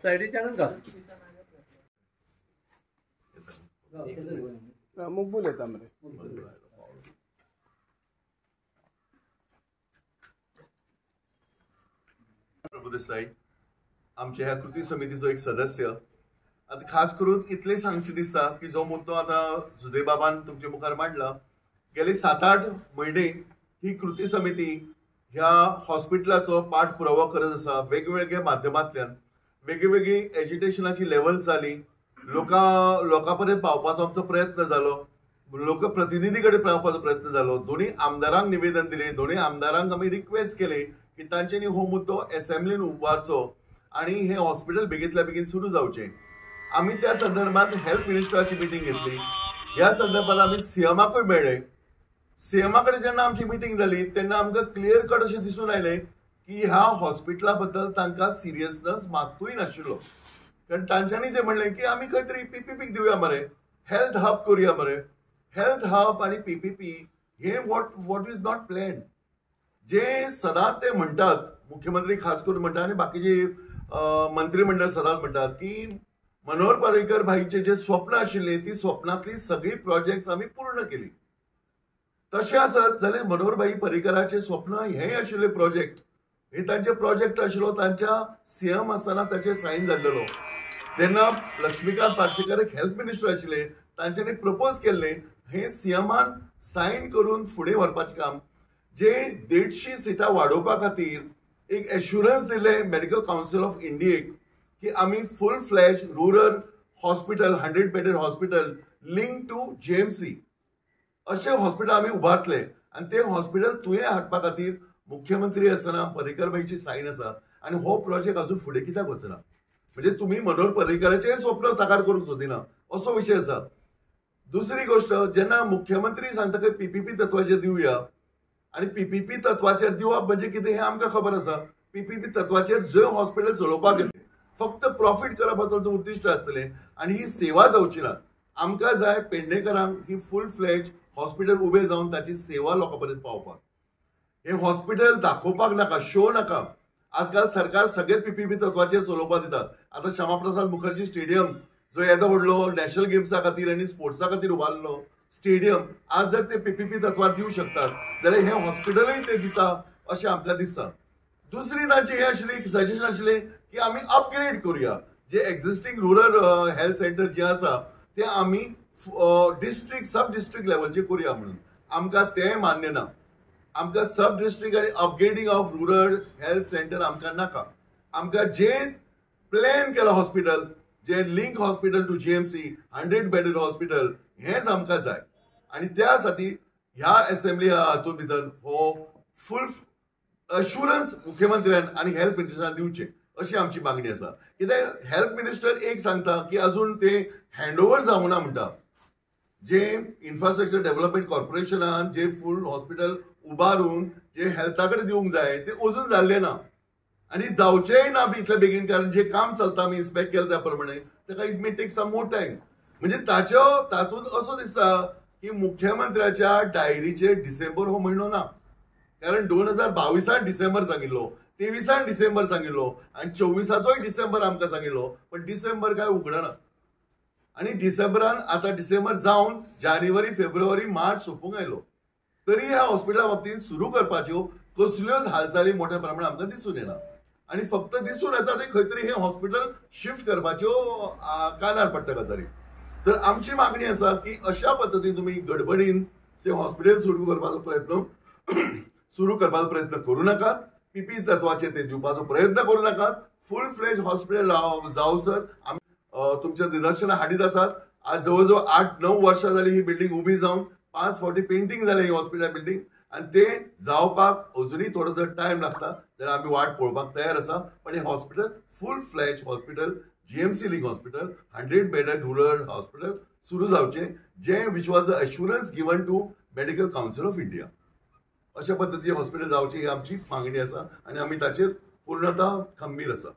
सायडीच्यानच घाल मकबूल येता मरे प्रभुदेसाई आमच्या ह्या कृती समितीचो एक सदस्य आता खास करून इतले सांगचे दिसता की जो मुद्दो आता सुजय बाबान तुमच्या मुखार मांडला गेले 7-8 महिने ही कृती समिती ह्या हॉस्पिटलाचो पाठपुरावो करत आसा वेगवेगळ्या माध्यमांतल्यान वेगवेगळी एज्युटेशनाची लेवल जाली लोकां पर्यंत पावपाचो आमचो प्रयत्न जालो लोकप्रतिनिधी कडेन पावपाचो प्रयत्न जालो दोन्ही आमदारांक निवेदन दिले दोन्ही आमदारांक आमी रिक्वेस्ट केली की तांच्यांनी हो मुद्दो असेंब्लीन उबारचो आणि हे हॉस्पिटल बेगींतल्या बेगीन सुरू जावचें आम्ही त्या संदर्भात हेल्थ मिनिस्टराची मीटिंग घेतली ह्या संदर्भात आम्ही सीएमाकूय मेळ्ळे सीएमा कडेन जेन्ना आमची मीटिंग जाली तेन्ना आमकां क्लियर कट अशें दिसून आयलें की ह्या हॉस्पिटला बद्दल तांकां सिरियसनस मात्तूय नाशिल्लो कारण तांच्यांनी जे म्हणलें की आमी खंय तरी पीपीपीक दिवया मरे हेल्थ हब करूया मरे हेल्थ हब आणि पीपीपी हे वॉट इज नॉट प्लॅन जे सदांच ते म्हणटात मुख्यमंत्री खास करून म्हणटात आणि बाकीचे मंत्रिमंडळ सदांच म्हणटात की मनोहर पर्रीकर भाईचे जे स्वप्न आशिल्ले ती स्वप्नातली सगळी प्रोजेक्ट्स आम्ही पूर्ण केली तशें आसत जाल्यार मनोहर भाई पर्रीकराचे स्वप्न हे आशिल्ले प्रोजेक्ट हे तांचे प्रोजेक्ट आशिल्लो तांच्या सीएम आसतना ताचे सायन जाल्लेलो तेन्ना लक्ष्मीकांत पार्सेकर एक हेल्थ मिनिस्टर आशिल्ले तांच्यांनी प्रपोज केल्ले हे सीएमान सायन करून फुडें व्हरपाचें काम जे 150 सिटां वाडोवपा खातीर एक एश्युरन्स दिले मेडिकल काउन्सिल ऑफ इंडियेक की आम्ही full flash rural hospital 100 bedded hospital link to GMC असे हॉस्पिटल आम्ही उभारतले आणि ते हॉस्पिटल तुवें हाडपा खातीर मुख्यमंत्री आसतना पर्रीकर भाईची सायन आसा आणि हो प्रोजेक्ट अजून फुडें कित्याक वचना म्हणजे तुम्ही मनोहर पर्रीकराचे स्वप्न साकार करूंक सोदिना असो विषय आसा दुसरी गोष्ट जेन्ना मुख्यमंत्री सांगता की पीपीपी तत्वाचेर दिवया आणि पीपीपी तत्वाचेर दिवप म्हणजे कितें हे आमकां खबर आसा पीपीपी तत्वाचेर जे हॉस्पिटल चलोवपाक येते फक्त प्रॉफिट करप हाचो उद्दिश्ट आसतले आणि ही सेवा जावची ना आमकां जाय पेडणेकरांक ही फुल फ्लॅज हॉस्पिटल उबें जावन ताची सेवा लोकां पर्यंत पावपाक हे हॉस्पिटल दाखोवपाक नाका शो नाका आजकाल सरकार सगळे पीपीपी तत्वाचेर चलोवपाक दितात आता श्यामाप्रसाद मुखर्जी स्टेडियम जो येदो व्हडलो नॅशनल गेम्सा खातीर आनी स्पोर्ट्सा खातीर उबारलो स्टेडियम आज जर ते पीपीपी तत्वार दिवंक शकतात जाल्यार हे हॉस्पिटलूय ते दिता अशें आमकां दिसता दुसरी तांची हे आशिल्ली सजेशन आशिल्लें की आम्ही अपग्रेड करूया जे एक्झिस्टिंग रुरल हेल्थ सेंटर जे आसा ते आम्ही डिस्ट्रिक्ट सब डिस्ट्रिक्ट लेवलचे करूया म्हणून आमकां ते मान्य ना आमकां सब डिस्ट्रिक्ट आणि upgrading of rural health centre आमकां नाका आमकां जे प्लॅन केला हॉस्पिटल जे link hospital to GMC 100 bedded hospital हेच आमकां जाय आणि त्या साठी ह्या असेंब्ली हातूंत भितर हो फुल अश्युरन्स मुख्यमंत्र्यान आणि हेल्थ मिनिस्टरान दिवचे अशी आमची मागणी आसा कित्याक हेल्थ मिनिस्टर एक सांगता की अजून ते हँडओव्हर जावना म्हणटा जे इन्फ्रास्ट्रक्चर डेव्हलपमेंट कॉर्पोरेशनान जे फुल हॉस्पिटल उबारून जे हेल्था कडेन दिवंक जाय ते अजून जाल्ले ना आणि जावचेय ना बी इतले बेगीन कारण जे काम चलता आमी इन्स्पेक्ट केले त्या प्रमाणे ताका it may take some more time म्हणजे तातूंत असो दिसता की मुख्यमंत्र्याच्या डायरीचे डिसेंबर हो म्हयनो ना कारण 2022 डिसेंबर सांगिल्लो 23 डिसेंबर सांगिल्लो आणि 24 डिसेंबर आमकां सांगिल्लो पण डिसेंबर काय उगडना आणि डिसेंबरान आता डिसेंबर जावन जानेवारी फेब्रुवारी मार्च सोंपूंक आयलो तरी ह्या हॉस्पिटला बाबतींत सुरू करपाच्यो कसल्योच हालचाली मोठ्या प्रमाणात आमकां दिसून येना आणि फक्त दिसून येता ते खंय तरी हे हॉस्पिटल शिफ्ट करपाच्यो कानार पडटा गजाली तर आमची मागणी आसा की अशा पद्दतीन तुम्ही गडबडीन ते हॉस्पिटल सुरू करपाचो प्रयत्न करू नाकात पीपी तत्वाचे ते दिवपाचो प्रयत्न करू नाकात फुल फ्लेज हॉस्पिटल जावसर तुमच्या निदर्शना हाडीत आसात आज जवळजवळ 8-9 वर्षां जाली ही बिल्डिंग उबी जावन 5 फावटी पेंटिंग जालें ही हॉस्पिटल बिल्डिंग आणि ते जावपाक अजुनूय थोडो जर टायम लागता जाल्यार आमी वाट पळोवपाक तयार आसा पण हे hospital full fledged hospital GMC link hospital 100 bedded rural hospital सुरू जावचे जे which was a assurance given to medical council of India अशा पद्दतीचे हॉस्पिटल जावचे ही आमची मागणी आसा आणि आमी ताचेर पूर्णतः खंबीर आसा